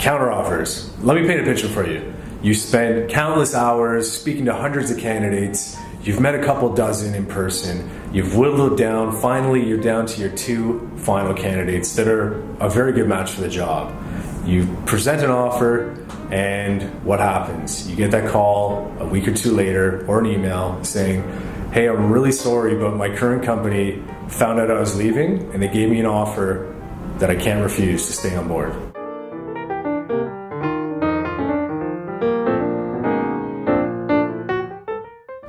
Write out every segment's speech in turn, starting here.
Counteroffers. Let me paint a picture for you. You spend countless hours speaking to hundreds of candidates. You've met a couple dozen in person. You've whittled it down. Finally, you're down to your 2 final candidates that are a very good match for the job. You present an offer, and what happens? You get that call a week or 2 later, or an email saying, hey, I'm really sorry, but my current company found out I was leaving, and they gave me an offer that I can't refuse to stay on board.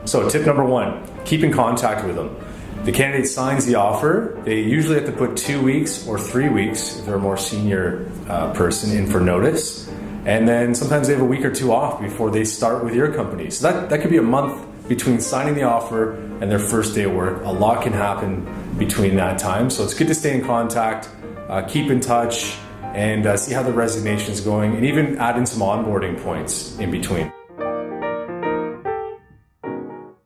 So tip number 1, keep in contact with them. The candidate signs the offer. They usually have to put 2 weeks or 3 weeks, if they're a more senior person, in for notice. And then sometimes they have a week or 2 off before they start with your company. So that could be a month between signing the offer and their first day of work. A lot can happen between that time. So it's good to stay in contact, keep in touch, and see how the resignation is going, and even add in some onboarding points in between.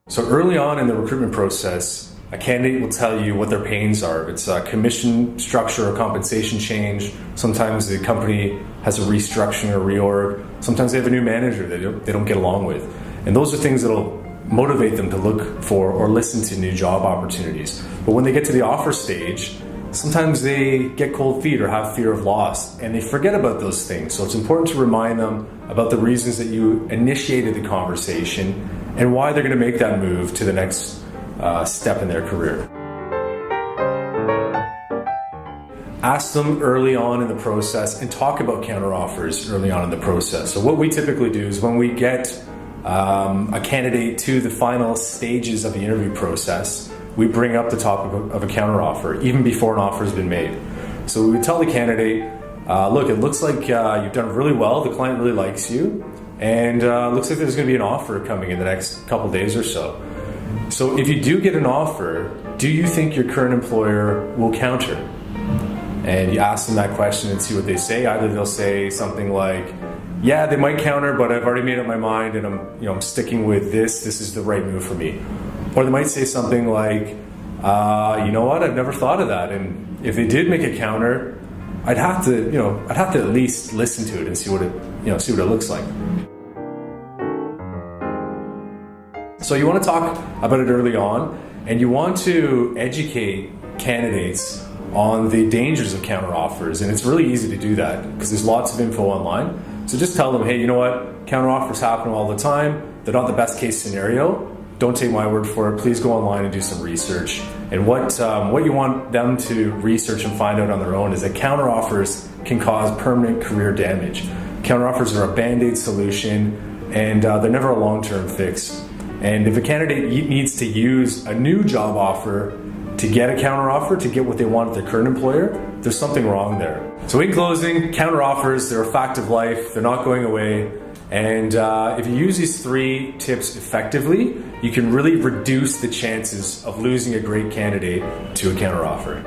So early on in the recruitment process, a candidate will tell you what their pains are. If it's a commission structure or compensation change, sometimes the company has a restructuring or reorg, sometimes they have a new manager that they don't get along with. And those are things that'll motivate them to look for or listen to new job opportunities. But when they get to the offer stage, sometimes they get cold feet or have fear of loss, and they forget about those things. So it's important to remind them about the reasons that you initiated the conversation and why they're going to make that move to the next step in their career. Ask them early on in the process and talk about counteroffers early on in the process. So what we typically do is when we get a candidate to the final stages of the interview process, we bring up the topic of a counteroffer even before an offer has been made. So we would tell the candidate, look, it looks like you've done really well, the client really likes you, and looks like there's going to be an offer coming in the next couple days or so. So if you do get an offer, do you think your current employer will counter? And you ask them that question and see what they say. Either they'll say something like, yeah, they might counter, but I've already made up my mind and I'm sticking with this. This is the right move for me. Or they might say something like, you know what, I've never thought of that. And if they did make a counter, I'd have to at least listen to it and see what it looks like. So you want to talk about it early on, and you want to educate candidates on the dangers of counteroffers. And it's really easy to do that because there's lots of info online. So just tell them, hey, you know what, counteroffers happen all the time. They're not the best case scenario. Don't take my word for it. Please go online and do some research. And what you want them to research and find out on their own is that counteroffers can cause permanent career damage. Counteroffers are a band-aid solution, and they're never a long-term fix. And if a candidate needs to use a new job offer to get a counteroffer, to get what they want at their current employer, there's something wrong there. So in closing, counteroffers, they're a fact of life. They're not going away. And if you use these 3 tips effectively, you can really reduce the chances of losing a great candidate to a counteroffer.